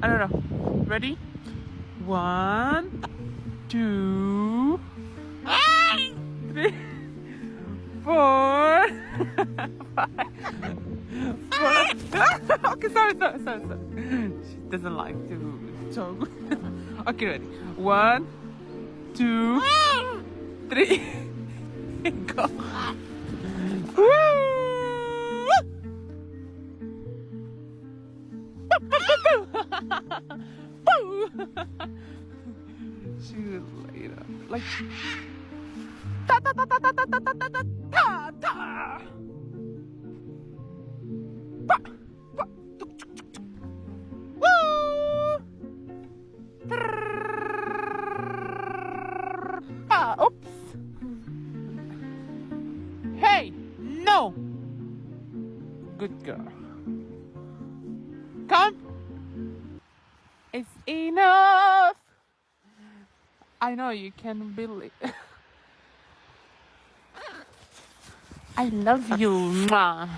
I don't know. Ready? 1, 2, 3, 4, 5. Okay, sorry. She doesn't like to talk. Okay, ready? 1, 2, 3. Go. She was later. Like ta ta ta ta ta ta ta ta ta ta ta. Pa, pa, tuk, tuk, tuk, tuk. Woo! Ah, oops. Hey, no. Good girl. Come. It's enough. I know you can believe. I love you, ma.